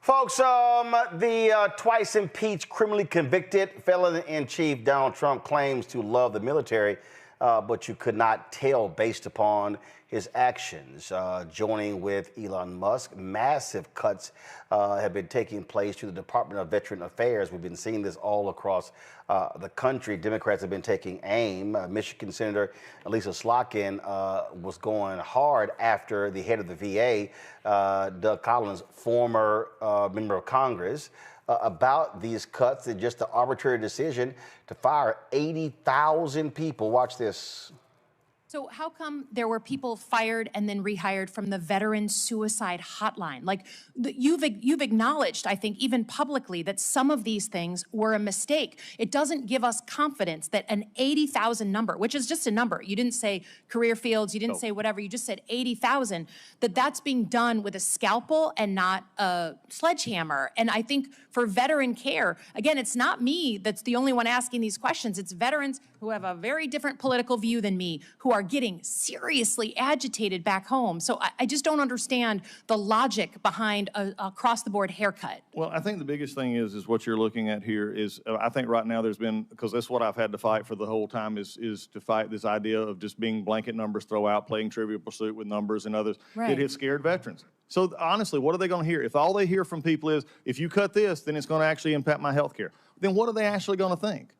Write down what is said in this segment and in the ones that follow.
Folks, the twice impeached, criminally convicted felon-in-chief Donald Trump claims to love the military, but you could not tell based upon his actions. Joining with Elon Musk, massive cuts have been taking place to the Department of Veteran Affairs. We've been seeing this all across the country. Democrats have been taking aim. Michigan Senator Lisa Slotkin was going hard after the head of the VA, Doug Collins, former member of Congress, about these cuts and just the arbitrary decision to fire 80,000 people. Watch this. So how come there were people fired and then rehired from the veteran suicide hotline? Like you've acknowledged, I think, even publicly, that some of these things were a mistake. It doesn't give us confidence that an 80,000 number, which is just a number, you didn't say career fields, you didn't say whatever, you just said 80,000, that's being done with a scalpel and not a sledgehammer. And I think for veteran care, again, it's not me that's the only one asking these questions. It's veterans who have a very different political view than me, who are getting seriously agitated back home. So I just don't understand the logic behind a across-the-board haircut. Well, I think the biggest thing is what you're looking at here is, I think right now there's been, because that's what I've had to fight for the whole time, is to fight this idea of just being blanket numbers, throw out, playing Trivial Pursuit with numbers and others. Right. It has scared veterans. So honestly, what are they going to hear? If all they hear from people is, if you cut this, then it's going to actually impact my health care, then what are they actually going to think?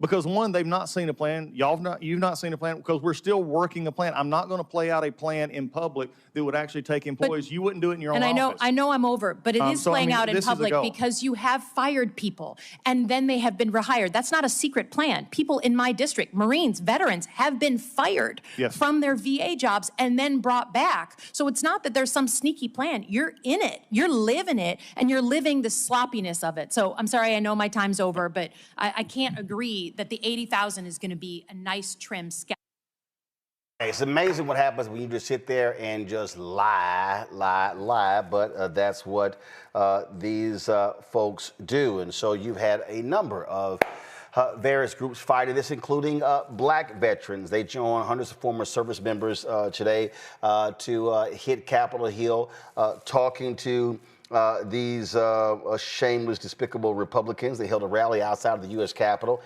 Because one, they've not seen a plan. You've not seen a plan, because we're still working a plan. I'm not going to play out a plan in public that would actually take employees. You wouldn't do it in your own office. And I know I'm over, but it is playing out in public because you have fired people and then they have been rehired. That's not a secret plan. People in my district, Marines, veterans, have been fired from their VA jobs and then brought back. So it's not that there's some sneaky plan. You're in it. You're living it, and you're living the sloppiness of it. So I'm sorry, I know my time's over, but I can't agree that the 80,000 is going to be a nice trim scale. It's amazing what happens when you just sit there and just lie, but that's what these folks do. And so you've had a number of various groups fighting this, including black veterans. They joined hundreds of former service members today to hit Capitol Hill, talking to these shameless, despicable Republicans. They held a rally outside of the U.S. Capitol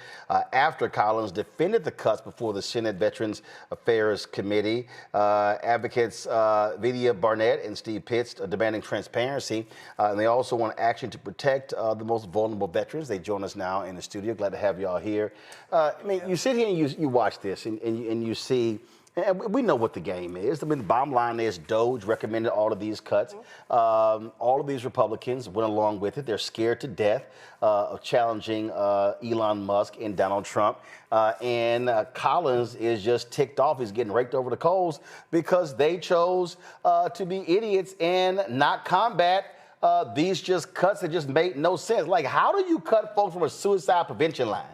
after Collins defended the cuts before the Senate Veterans Affairs Committee. Advocates Vedia, Barnett, and Steve Pitts are demanding transparency, and they also want action to protect the most vulnerable veterans. They join us now in the studio. Glad to have y'all here. I mean, you sit here and you watch this, and you see. And we know what the game is. I mean, the bottom line is DOJ recommended all of these cuts. All of these Republicans went along with it. They're scared to death of challenging Elon Musk and Donald Trump. And Collins is just ticked off. He's getting raked over the coals because they chose to be idiots and not combat these just cuts that just made no sense. Like, how do you cut folks from a suicide prevention line?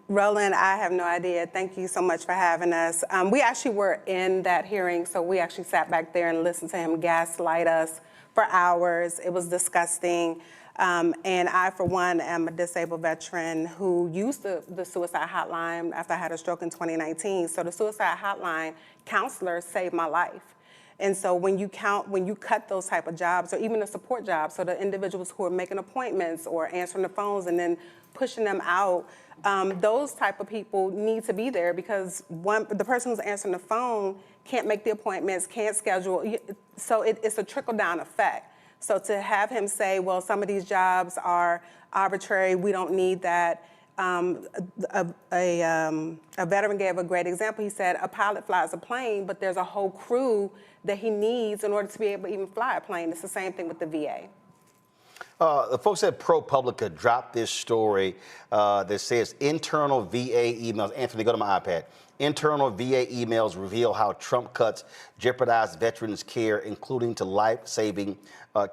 Roland, I have no idea. Thank you so much for having us. We actually were in that hearing, so we actually sat back there and listened to him gaslight us for hours. It was disgusting. And I, for one, am a disabled veteran who used the suicide hotline after I had a stroke in 2019. So the suicide hotline counselor saved my life. And so when you cut those type of jobs, or even the support jobs, so the individuals who are making appointments or answering the phones and then pushing them out, those type of people need to be there, because the person who's answering the phone can't make the appointments, can't schedule. So it's a trickle-down effect. So to have him say, well, some of these jobs are arbitrary, we don't need that. A veteran gave a great example. He said a pilot flies a plane, but there's a whole crew that he needs in order to be able to even fly a plane. It's the same thing with the VA. The folks at ProPublica dropped this story that says internal VA emails. Anthony, go to my iPad. Internal VA emails reveal how Trump cuts jeopardize veterans' care, including to life-saving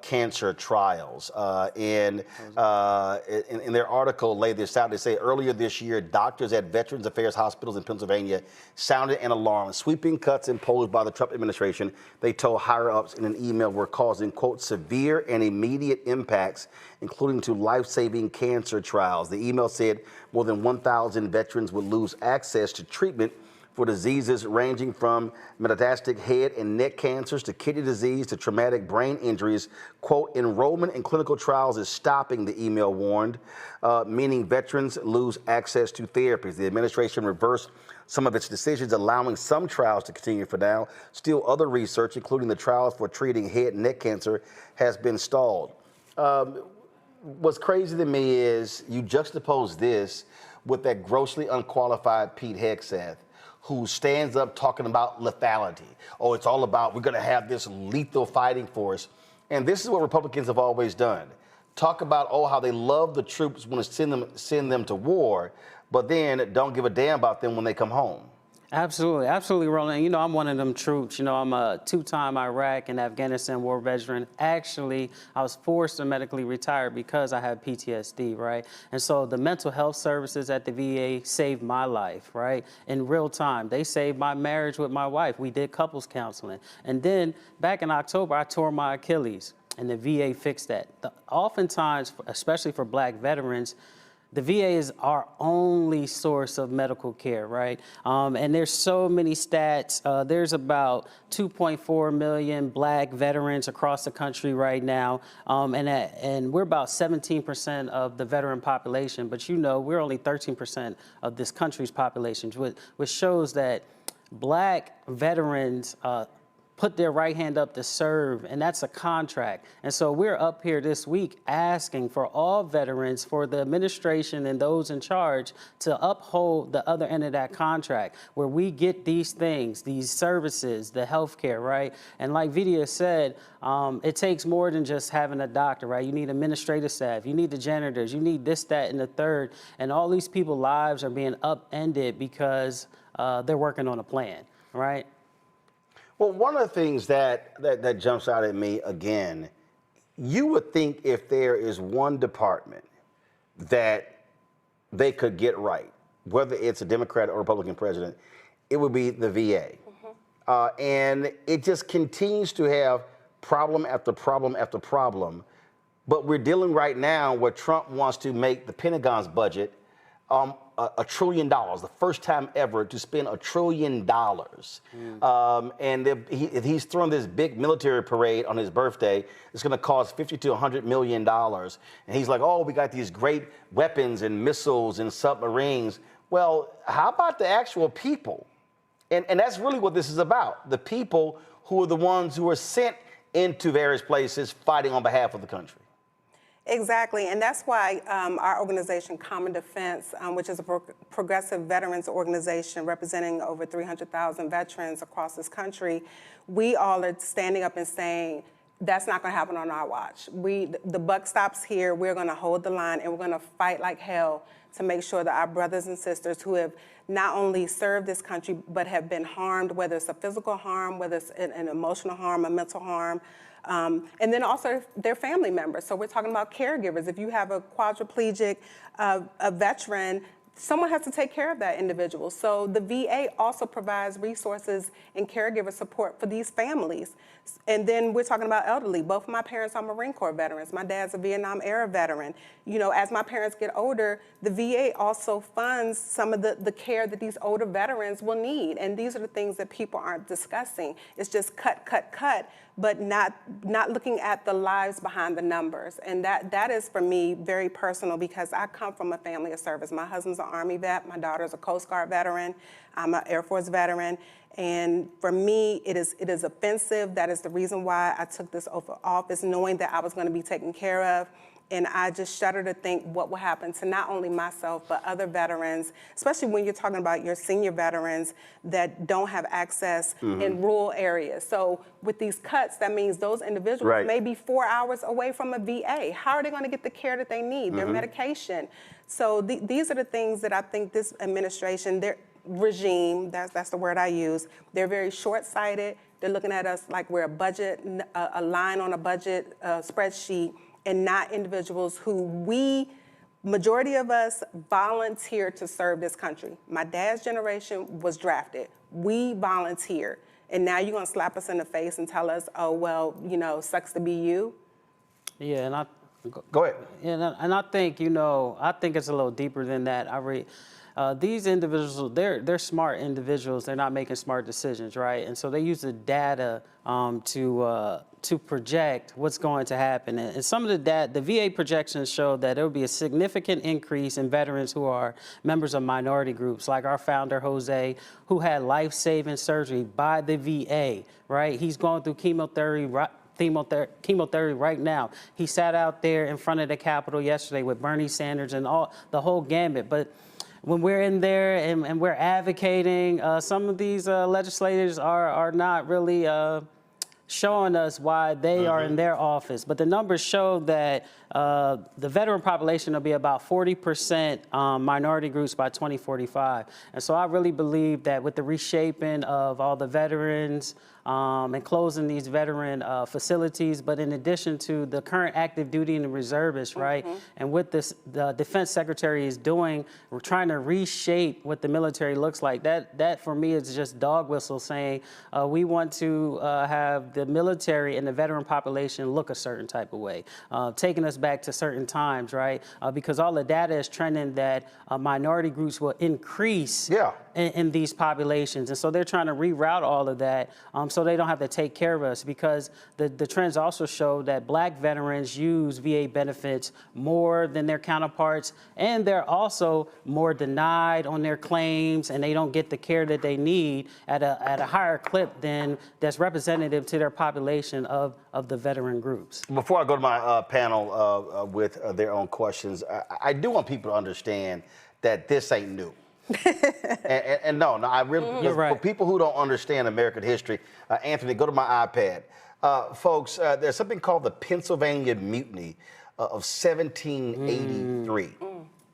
cancer trials. In their article, laid this out. They say earlier this year, doctors at Veterans Affairs hospitals in Pennsylvania sounded an alarm. Sweeping cuts imposed by the Trump administration, they told higher-ups in an email, were causing, quote, severe and immediate impacts, including to life-saving cancer trials. The email said more than 1,000 veterans would lose access to treatment for diseases ranging from metastatic head and neck cancers to kidney disease to traumatic brain injuries. Quote, enrollment in clinical trials is stopping, the email warned, meaning veterans lose access to therapies. The administration reversed some of its decisions, allowing some trials to continue for now. Still, other research, including the trials for treating head and neck cancer, has been stalled. What's crazy to me is you juxtapose this with that grossly unqualified Pete Hegseth, who stands up talking about lethality. Oh, it's all about, we're going to have this lethal fighting force. And this is what Republicans have always done. Talk about, oh, how they love the troops when it's send them to war, but then don't give a damn about them when they come home. Absolutely, absolutely, Roland. You know, I'm one of them troops. You know, I'm a two-time Iraq and Afghanistan war veteran. Actually, I was forced to medically retire because I had PTSD, right? And so the mental health services at the VA saved my life, right? In real time. They saved my marriage with my wife. We did couples counseling. And then back in October, I tore my Achilles, and the VA fixed that. Oftentimes, especially for Black veterans, the VA is our only source of medical care, right? And there's so many stats. There's about 2.4 million Black veterans across the country right now, and we're about 17% of the veteran population. But you know, we're only 13% of this country's population, which shows that Black veterans put their right hand up to serve, and that's a contract. And so we're up here this week asking for all veterans, for the administration and those in charge to uphold the other end of that contract, where we get these things, these services, the health care, right? And like Vedia said, it takes more than just having a doctor, right? You need administrative staff, you need the janitors, you need this, that, and the third. And all these people's lives are being upended because they're working on a plan, right? Well, one of the things that jumps out at me again, you would think if there is one department that they could get right, whether it's a Democrat or Republican president, it would be the VA. Mm-hmm. And it just continues to have problem after problem after problem. But we're dealing right now where Trump wants to make the Pentagon's budget $1 trillion, the first time ever to spend $1 trillion. And he's throwing this big military parade on his birthday. It's going to cost $50 to $100 million. And he's like, oh, we got these great weapons and missiles and submarines. Well, how about the actual people? And that's really what this is about. The people who are the ones who are sent into various places fighting on behalf of the country. Exactly, and that's why our organization, Common Defense, which is a progressive veterans organization representing over 300,000 veterans across this country, we all are standing up and saying, that's not going to happen on our watch. The buck stops here. We're going to hold the line, and we're going to fight like hell to make sure that our brothers and sisters who have not only served this country, but have been harmed, whether it's a physical harm, whether it's an emotional harm, a mental harm, and then also their family members. So we're talking about caregivers. If you have a quadriplegic, a veteran, someone has to take care of that individual. So the VA also provides resources and caregiver support for these families. And then we're talking about elderly. Both of my parents are Marine Corps veterans. My dad's a Vietnam era veteran. You know, as my parents get older, the VA also funds some of the care that these older veterans will need. And these are the things that people aren't discussing. It's just cut, but not looking at the lives behind the numbers. And that is, for me, very personal because I come from a family of service. My husband's an Army vet. My daughter's a Coast Guard veteran. I'm an Air Force veteran. And for me, it is offensive. That is the reason why I took this oath of office, knowing that I was going to be taken care of. And I just shudder to think what will happen to not only myself, but other veterans, especially when you're talking about your senior veterans that don't have access in rural areas. So with these cuts, that means those individuals may be 4 hours away from a VA. How are they going to get the care that they need, their medication? So these are the things that I think this administration, their regime, that's the word I use, they're very short-sighted. They're looking at us like we're a budget, a line on a budget spreadsheet, and not individuals who majority of us volunteered to serve this country. My dad's generation was drafted. We volunteered. And now you're going to slap us in the face and tell us, oh, well, you know, sucks to be you? Yeah, and Go ahead. And I think, you know, I think it's a little deeper than that. these individuals, they're smart individuals. They're not making smart decisions, right? And so they use the data to project what's going to happen. And some of the data, the VA projections show that there will be a significant increase in veterans who are members of minority groups, like our founder, Jose, who had life-saving surgery by the VA, right? He's going through chemotherapy right now. He sat out there in front of the Capitol yesterday with Bernie Sanders and the whole gambit. But when we're in there and we're advocating, some of these legislators are not really showing us why they are in their office. But the numbers show that the veteran population will be about 40% minority groups by 2045. And so I really believe that with the reshaping of all the veterans and closing these veteran facilities, but in addition to the current active duty and the reservists, right? And what this, the Defense Secretary is doing, we're trying to reshape what the military looks like. That for me is just dog whistle saying we want to have the military and the veteran population look a certain type of way, taking us back to certain times, right? Because all the data is trending that minority groups will increase in these populations. And so they're trying to reroute all of that so they don't have to take care of us, because the trends also show that Black veterans use VA benefits more than their counterparts, and they're also more denied on their claims, and they don't get the care that they need at a higher clip than that's representative to their population of the veteran groups. Before I go to my panel with their own questions, I do want people to understand that this ain't new. and no, I really, You're right. For people who don't understand American history, Anthony, go to my iPad. Folks, there's something called the Pennsylvania Mutiny of 1783.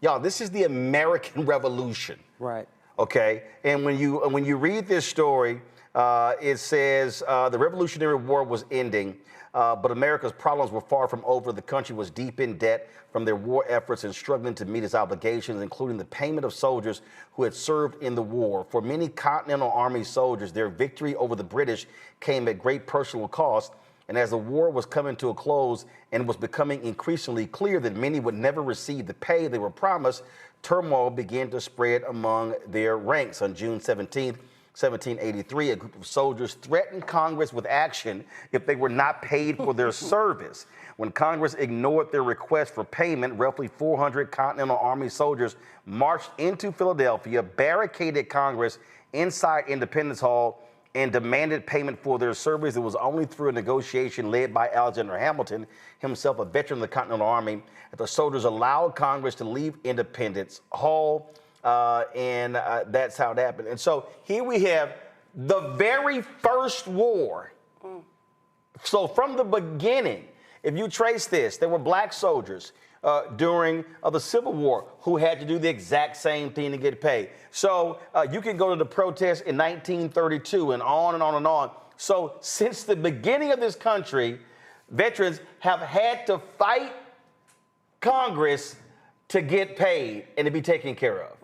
Y'all, this is the American Revolution. Right. Okay, and when you read this story, it says the Revolutionary War was ending, but America's problems were far from over. The country was deep in debt from their war efforts and struggling to meet its obligations, including the payment of soldiers who had served in the war. For many Continental Army soldiers, their victory over the British came at great personal cost. And as the war was coming to a close and was becoming increasingly clear that many would never receive the pay they were promised, turmoil began to spread among their ranks. On June 17th, 1783, a group of soldiers threatened Congress with action if they were not paid for their service. When Congress ignored their request for payment, roughly 400 Continental Army soldiers marched into Philadelphia, barricaded Congress inside Independence Hall, and demanded payment for their service. It was only through a negotiation led by Alexander Hamilton, himself a veteran of the Continental Army, that the soldiers allowed Congress to leave Independence Hall. And that's how it happened. And so here we have the very first war. So from the beginning, if you trace this, there were Black soldiers during the Civil War who had to do the exact same thing to get paid. So you can go to the protests in 1932 and on and on and on. So since the beginning of this country, veterans have had to fight Congress to get paid and to be taken care of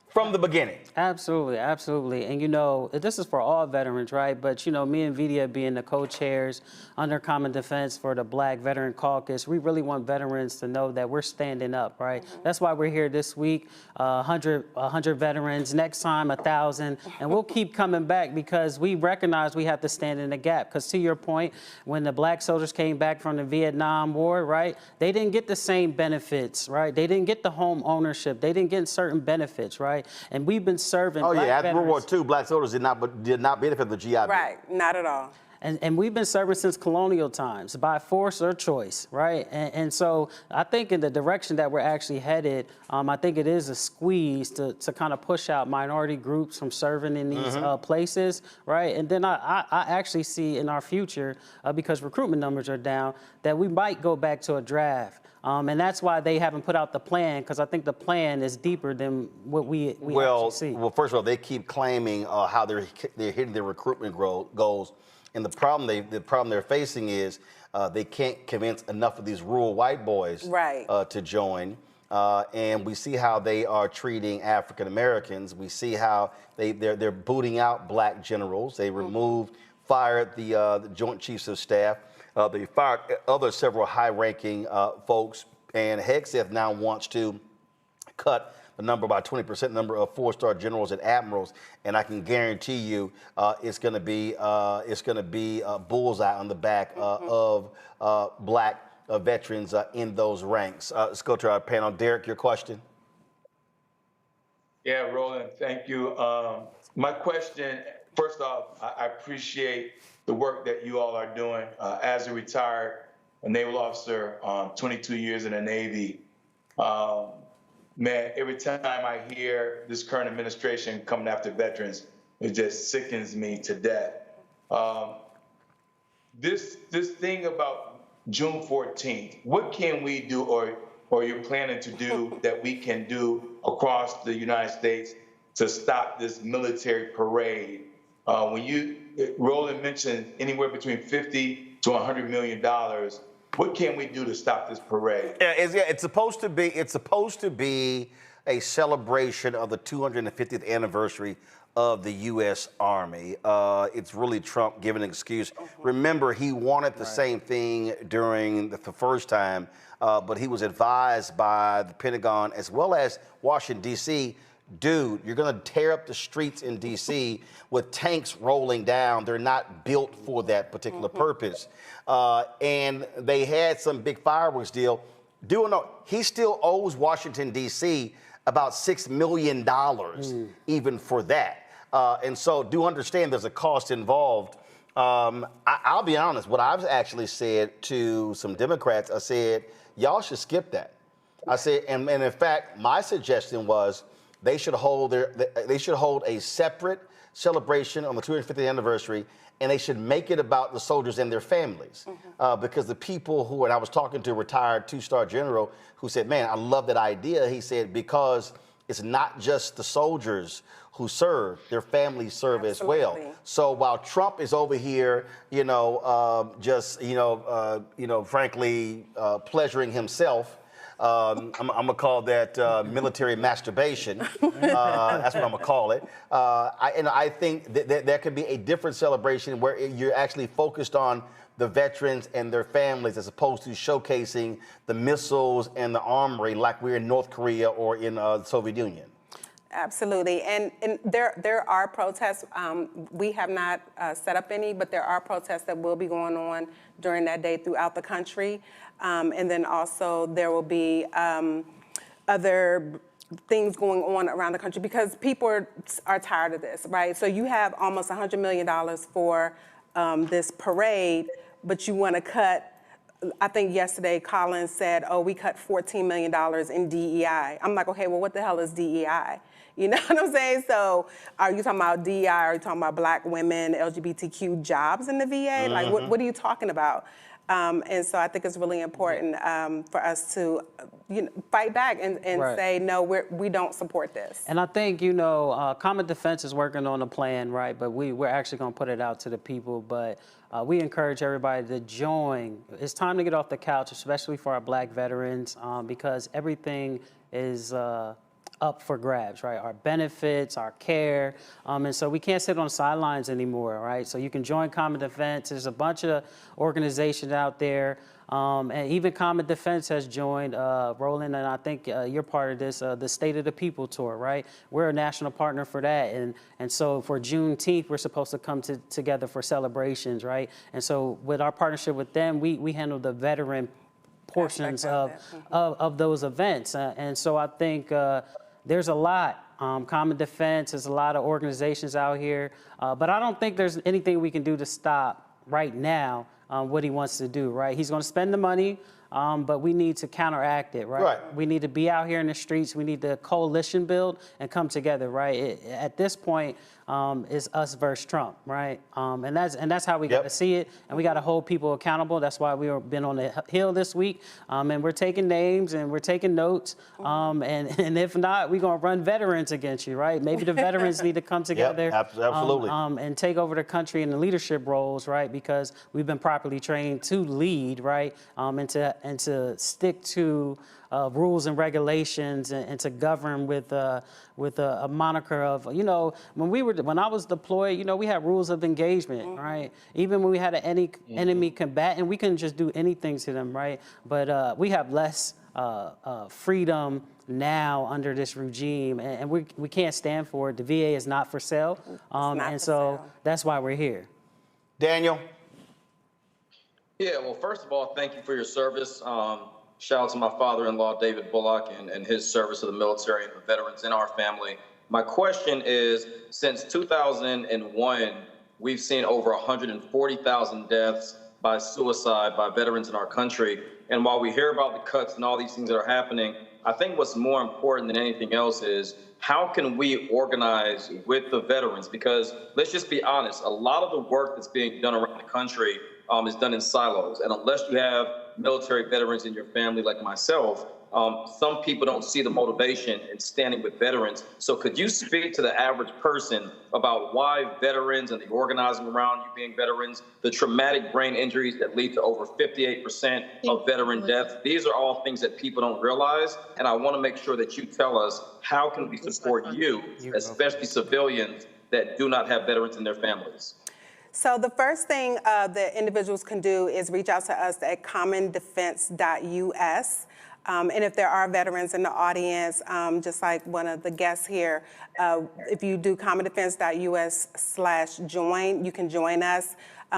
from the beginning. Absolutely, absolutely. And you know, this is for all veterans, right? But you know, me and Vedia being the co-chairs under Common Defense for the Black Veteran Caucus, we really want veterans to know that we're standing up, right? That's why we're here this week, 100 veterans, next time 1,000, and we'll keep coming back because we recognize we have to stand in the gap. Because to your point, when the Black soldiers came back from the Vietnam War, right, they didn't get the same benefits, right? They didn't get the home ownership. They didn't get certain benefits, right? And we've been serving. Oh yeah, after veterans. World War II, Black soldiers did not benefit the GI Bill. Right, not at all. And we've been serving since colonial times by force or choice, right? And so I think in the direction that we're actually headed, I think it is a squeeze to kind of push out minority groups from serving in these places, right? And then I actually see in our future, because recruitment numbers are down, that we might go back to a draft. And that's why they haven't put out the plan, because I think the plan is deeper than what we actually see. Well, first of all, they keep claiming how they're hitting their recruitment goals, and the problem they're facing is they can't convince enough of these rural white boys to join. And we see how they are treating African Americans. We see how they're booting out Black generals. They fired the Joint Chiefs of Staff. They fired several high-ranking folks, and Hegseth now wants to cut the number by 20%, number of 4-star generals and admirals, and I can guarantee you it's going to be a bullseye on the back of black veterans in those ranks. Let's go to our panel. Derek, your question. Yeah, Roland, thank you. My question, first off, I appreciate the work that you all are doing. As a retired naval officer, 22 years in the Navy, man, every time I hear this current administration coming after veterans, it just sickens me to death. This thing about June 14th, what can we do or you're planning to do that we can do across the United States to stop this military parade? Roland mentioned anywhere between $50 to $100 million. What can we do to stop this parade? It's supposed to be a celebration of the 250th anniversary of the U.S. Army. It's really Trump giving an excuse. Remember, he wanted the same thing during the first time, but he was advised by the Pentagon as well as Washington, D.C., dude, you're going to tear up the streets in D.C. with tanks rolling down. They're not built for that particular purpose. And they had some big fireworks deal. Do or no, he still owes Washington, D.C. about $6 million even for that. And so do understand there's a cost involved. I'll be honest, what I've actually said to some Democrats, I said, y'all should skip that. I said, and in fact, my suggestion was they should hold a separate celebration on the 250th anniversary, and they should make it about the soldiers and their families. Because the people who, and I was talking to a retired 2-star general who said, man, I love that idea. He said, because it's not just the soldiers who serve, their families serve as well. So while Trump is over here, frankly, pleasuring himself, I'm gonna call that military masturbation. That's what I'm gonna call it. I think that there could be a different celebration where you're actually focused on the veterans and their families as opposed to showcasing the missiles and the armory like we're in North Korea or in the Soviet Union. Absolutely, and there are protests. We have not set up any, but there are protests that will be going on during that day throughout the country. And then also there will be other things going on around the country because people are tired of this, right? So you have almost $100 million for this parade, but you want to cut. I think yesterday Collins said, oh, we cut $14 million in DEI. I'm like, okay, well, what the hell is DEI? You know what I'm saying? So are you talking about DEI? Are you talking about black women, LGBTQ jobs in the VA? Like, what are you talking about? And so I think it's really important for us to fight back and say, no, we don't support this. And I think, Common Defense is working on a plan, right? But we're actually going to put it out to the people. But we encourage everybody to join. It's time to get off the couch, especially for our black veterans, because everything is up for grabs, right? Our benefits, our care, and so we can't sit on the sidelines anymore, right? So you can join Common Defense. There's a bunch of organizations out there, and even Common Defense has joined, Roland, and I think you're part of this, the State of the People Tour, right? We're a national partner for that, and so for Juneteenth, we're supposed to come together for celebrations, right? And so with our partnership with them, we handle the veteran portions of those events, and so I think there's a lot. Common Defense, there's a lot of organizations out here, but I don't think there's anything we can do to stop right now what he wants to do, right? He's going to spend the money, but we need to counteract it, right? We need to be out here in the streets. We need to coalition build and come together, right? At this point, it's us versus Trump, right? And that's how we got to see it, and we got to hold people accountable. That's why we've been on the Hill this week, and we're taking names and we're taking notes, and if not, we're gonna run veterans against you, right? Maybe the veterans need to come together, absolutely, and take over the country in the leadership roles, right? Because we've been properly trained to lead, right? And to and to stick to rules and regulations and to govern with a moniker of, when I was deployed, we had rules of engagement, right? Even when we had an enemy combatant, we couldn't just do anything to them, right? But we have less freedom now under this regime, and we can't stand for it. The VA is not for sale, that's why we're here. Daniel? Yeah, well, first of all, thank you for your service. Shout out to my father-in-law, David Bullock, and his service to the military and the veterans in our family. My question is, since 2001, we've seen over 140,000 deaths by suicide by veterans in our country. And while we hear about the cuts and all these things that are happening, I think what's more important than anything else is how can we organize with the veterans? Because let's just be honest, a lot of the work that's being done around the country is done in silos. And unless you have military veterans in your family like myself, some people don't see the motivation in standing with veterans. So could you speak to the average person about why veterans and the organizing around you being veterans, the traumatic brain injuries that lead to over 58% of veteran deaths? These are all things that people don't realize. And I want to make sure that you tell us, how can we support you, especially civilians that do not have veterans in their families? So the first thing that individuals can do is reach out to us at commondefense.us. And if there are veterans in the audience, just like one of the guests here, if you do commondefense.us/join, you can join us.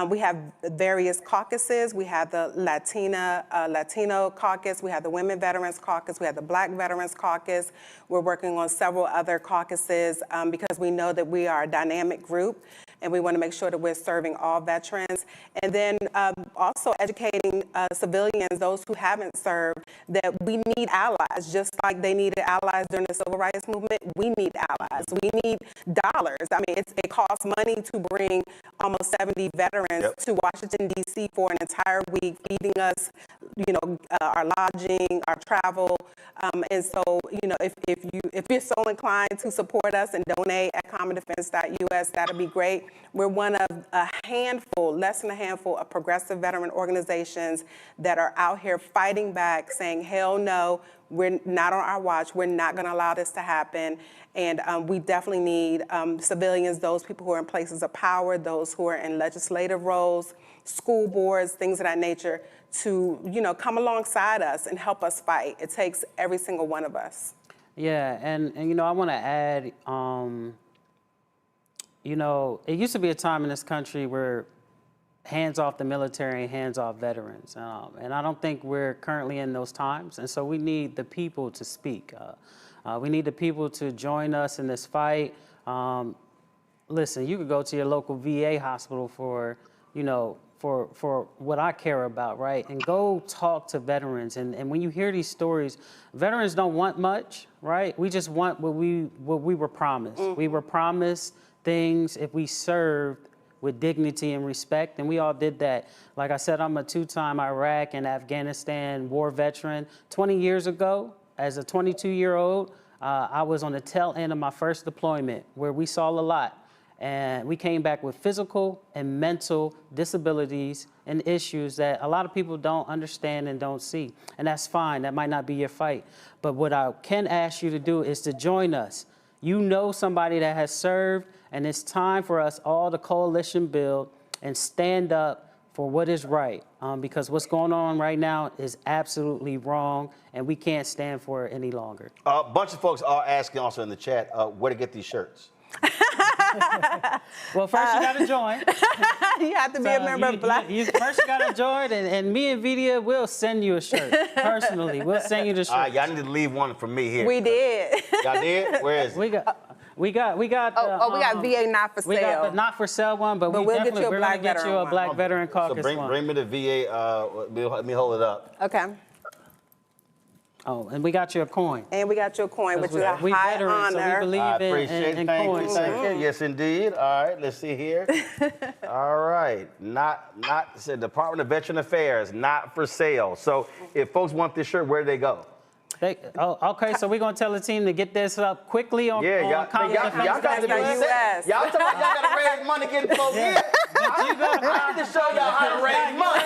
We have various caucuses. We have the Latino caucus. We have the Women Veterans Caucus. We have the Black Veterans Caucus. We're working on several other caucuses because we know that we are a dynamic group, and we want to make sure that we're serving all veterans. And then also educating civilians, those who haven't served, that we need allies. Just like they needed allies during the Civil Rights Movement, we need allies. We need dollars. I mean, it costs money to bring almost 70 veterans to Washington, D.C. for an entire week, feeding us, our lodging, our travel. And so, if you're so inclined to support us and donate at commondefense.us, that'll be great. We're one of less than a handful of progressive veteran organizations that are out here fighting back, saying, hell no, we're not on our watch. We're not going to allow this to happen. And we definitely need civilians, those people who are in places of power, those who are in legislative roles, school boards, things of that nature, to come alongside us and help us fight. It takes every single one of us. Yeah, and I want to add, it used to be a time in this country where hands off the military and hands off veterans. And I don't think we're currently in those times. And so we need the people to speak. We need the people to join us in this fight. Listen, you could go to your local VA hospital for what I care about, right? And go talk to veterans. And when you hear these stories, veterans don't want much, right? We just want what we were promised. Mm-hmm. We were promised things if we served with dignity and respect, and we all did that. Like I said, I'm a two-time Iraq and Afghanistan war veteran. 20 years ago, as a 22-year-old, I was on the tail end of my first deployment where we saw a lot. And we came back with physical and mental disabilities and issues that a lot of people don't understand and don't see. And that's fine. That might not be your fight. But what I can ask you to do is to join us. You know somebody that has served, and it's time for us all to coalition build and stand up for what is right. Because what's going on right now is absolutely wrong, and we can't stand for it any longer. A bunch of folks are asking also in the chat where to get these shirts. Well, first you got to join. You have to be a member of Black. First you got to join, and me and Vedia will send you a shirt personally. We'll send you the shirt. Y'all need to leave one for me here. We did. Y'all did? Where is it? We got. We got VA not for sale. We got the not for sale one, but we'll get you a Black get you a Black Veteran Caucus one. So bring me the VA. Let me hold it up. Okay. Oh, and we got you a coin. And we got you a coin, which is a high veterans, honor. So we believe in coins. Thank you. Yes, indeed. All right, let's see here. All right, said Department of Veteran Affairs, not for sale. So if folks want this shirt, where do they go? Okay, so we're going to tell the team to get this up quickly on y'all got to do it. Y'all talking about y'all got to raise money getting folks here. I'm to show y'all how to raise money.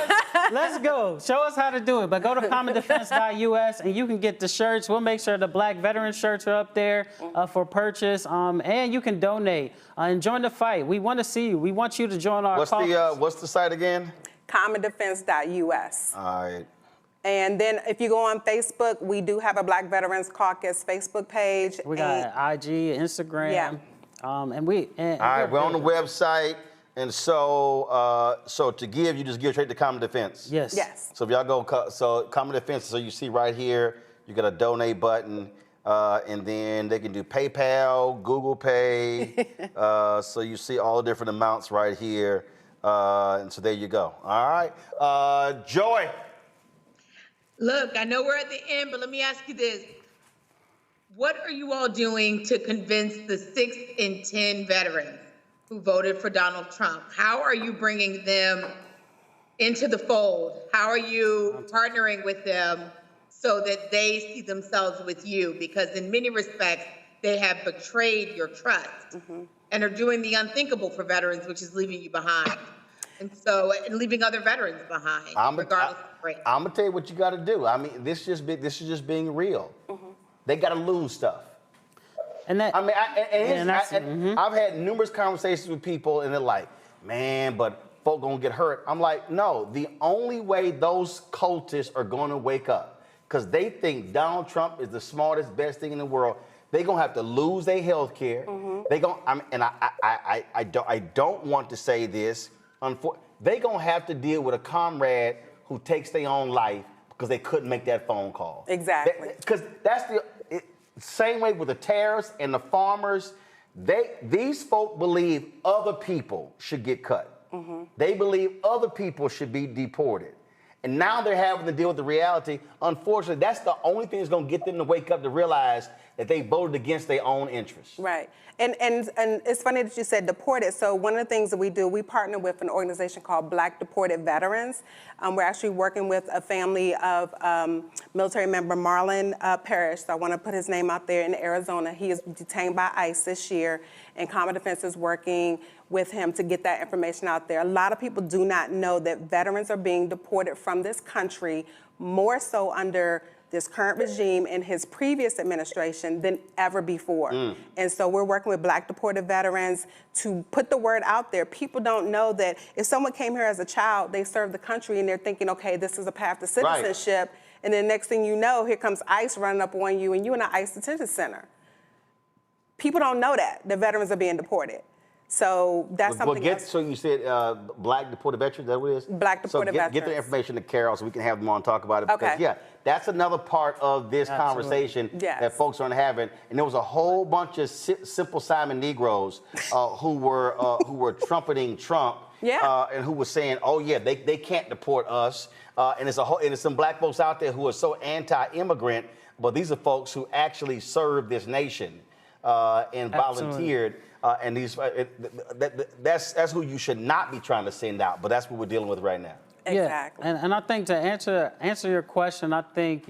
Let's go. Show us how to do it. But go to commondefense.us and you can get the shirts. We'll make sure the Black veteran shirts are up there for purchase. And you can donate and join the fight. We want to see you. We want you to join our caucus. What's the site again? commondefense.us. All right. And then if you go on Facebook, we do have a Black Veterans Caucus Facebook page. We got IG, Instagram. Yeah. All right, we're on the website. And so to give, you just give straight to Common Defense. Yes. Yes. So if y'all go, Common Defense, so you see right here, you got a donate button, and then they can do PayPal, Google Pay. So you see all the different amounts right here. And so there you go. All right. Joy. Look, I know we're at the end, but let me ask you this. What are you all doing to convince the 6 in 10 veterans who voted for Donald Trump? How are you bringing them into the fold? How are you partnering with them so that they see themselves with you? Because in many respects, they have betrayed your trust and are doing the unthinkable for veterans, which is leaving you behind. And leaving other veterans behind, regardless of race. I'm gonna tell you what you got to do. I mean, this is just being real. They got to lose stuff. And that, I mean, I've had numerous conversations with people, and they're like, "Man, but folk gonna get hurt." I'm like, "No, the only way those cultists are gonna wake up, because they think Donald Trump is the smartest, best thing in the world. They gonna have to lose their health care. They gonna, I don't want to say this. They gonna have to deal with a comrade who takes their own life because they couldn't make that phone call. Exactly. Because that's the same way with the terrorists and the farmers. These folk believe other people should get cut. They believe other people should be deported. And now they're having to deal with the reality. Unfortunately, that's the only thing that's gonna get them to wake up to realize that they voted against their own interests. Right. And it's funny that you said deported. So one of the things that we do, we partner with an organization called Black Deported Veterans. We're actually working with a family of military member Marlon Parrish. So I want to put his name out there in Arizona. He is detained by ICE this year, and Common Defense is working with him to get that information out there. A lot of people do not know that veterans are being deported from this country more so under this current regime and his previous administration than ever before. And so we're working with Black deported veterans to put the word out there. People don't know that if someone came here as a child, they served the country and they're thinking, okay, this is a path to citizenship. Right. And then next thing you know, here comes ICE running up on you and you're in an ICE detention center. People don't know that the veterans are being deported. So that's something else. So you said Black deported veterans, is that what it is? Black deported veterans. Get the information to Carol so we can have them on talk about it. Because, yeah, that's another part of this conversation that folks aren't having. And there was a whole bunch of Simple Simon Negroes who were trumpeting Trump and who were saying, oh, yeah, they can't deport us. And there's some black folks out there who are so anti-immigrant, but these are folks who actually served this nation and volunteered. And that's who you should not be trying to send out, but that's what we're dealing with right now. Exactly. Yeah. And I think to answer your question, I think,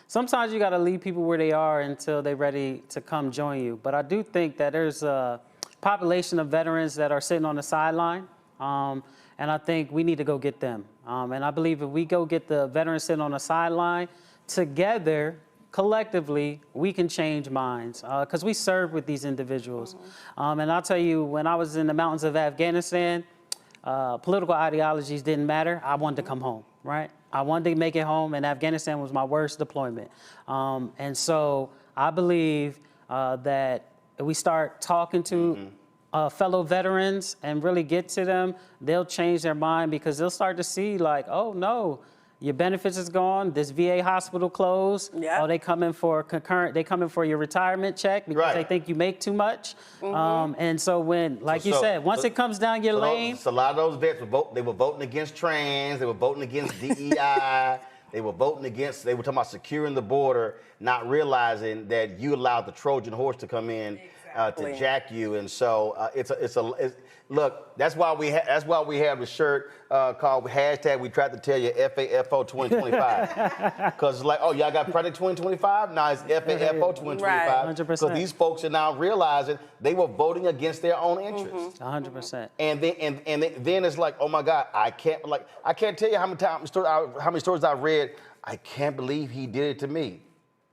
sometimes you got to leave people where they are until they're ready to come join you. But I do think that there's a population of veterans that are sitting on the sideline, and I think we need to go get them. And I believe if we go get the veterans sitting on the sideline together, collectively, we can change minds because we serve with these individuals. And I'll tell you, when I was in the mountains of Afghanistan, political ideologies didn't matter. I wanted to come home, right? I wanted to make it home, and Afghanistan was my worst deployment. And so I believe that if we start talking to fellow veterans and really get to them, they'll change their mind because they'll start to see like, oh, no, your benefits is gone. This VA hospital closed. Oh, they come in for concurrent. They come in for your retirement check because they think you make too much. And so when, like you said, once it comes down your lane, a lot of those vets they were voting against trans. They were voting against DEI. They were voting against. They were talking about securing the border, not realizing that you allowed the Trojan horse to come in Exactly. jack you. And so look, that's why we have the shirt called hashtag. We tried to tell you FAFO 2025 because it's like, oh, y'all got Project 2025. Now it's FAFO 2025 Right. because 100%. these folks are now realizing they were voting against their own interests. 100%. And then it's like, oh my God, I can't tell you how many stories I've read. I can't believe he did it to me.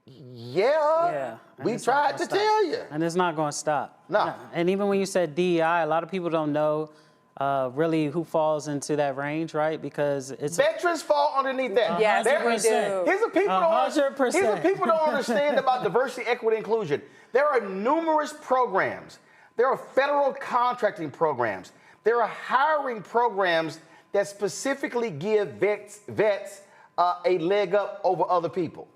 Yeah. We tried to tell you. And it's not going to stop. No. And even when you said DEI, a lot of people don't know really who falls into that range, right? Because it's veterans fall underneath that. Yes, we 100%. do. Here's the people 100%. here's the people don't understand about diversity, equity, inclusion. There are numerous programs. There are federal contracting programs. There are hiring programs that specifically give vets a leg up over other people.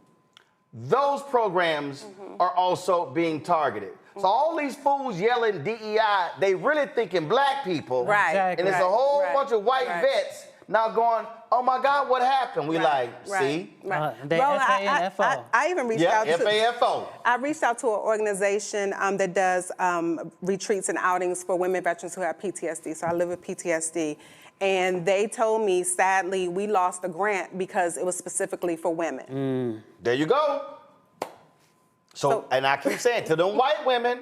Those programs are also being targeted. So all these fools yelling DEI, they really thinking black people. Right. Exactly. And there's a whole Right. bunch of white vets now going, oh my God, what happened? We see? Right. They Roland, FA and FO. I even reached out to FAFO. I reached out to an organization that does retreats and outings for women veterans who have PTSD. So I live with PTSD. And they told me, sadly, we lost the grant because it was specifically for women. There you go. So, and I keep saying to them white women,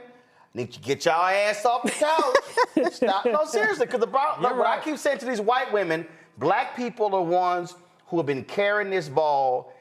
need to get y'all ass off the couch. Stop. No, seriously, because what I keep saying to these white women, black people are ones who have been carrying this ball.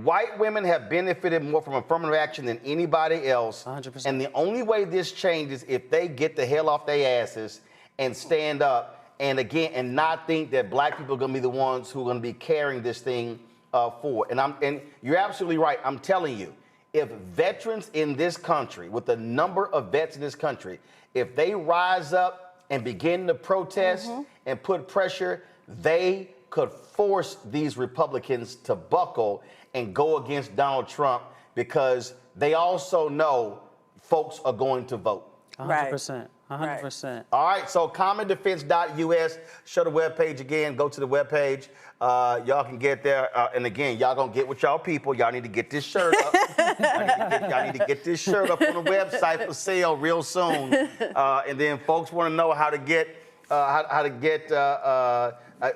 White women have benefited more from affirmative action than anybody else. 100%. And the only way this changes if they get the hell off their asses and stand up and not think that black people are going to be the ones who are going to be carrying this thing forward. And you're absolutely right. I'm telling you, if veterans in this country, with the number of vets in this country, if they rise up and begin to protest and put pressure, they could force these Republicans to buckle and go against Donald Trump because they also know folks are going to vote. 100%. 100%. All right, so commondefense.us. Show the webpage again. Go to the webpage. Y'all can get there. And again, y'all gonna get with y'all people. Y'all need to get this shirt up. y'all need to get this shirt up on the website for sale real soon. And then folks want to know how to get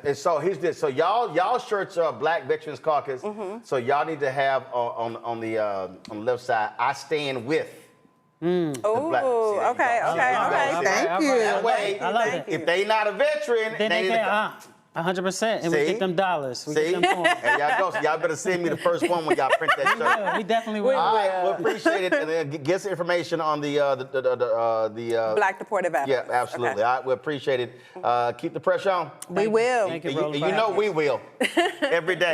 and so here's this. So y'all shirts are Black Veterans Caucus. So y'all need to have on the left side, I stand with. Oh, okay. Thank you. That way, I love it. if they not a veteran, Then they need can, 100%. And we get them dollars. We get them coins. There y'all go. So y'all better send me the first one when y'all print that shirt. We definitely will. All right, we appreciate it. And then get us information on the Black deported veterans. Yeah, absolutely. Okay. All right, we appreciate it. Keep the pressure on. We will. Thank you, And Roland. you know we will. Every day.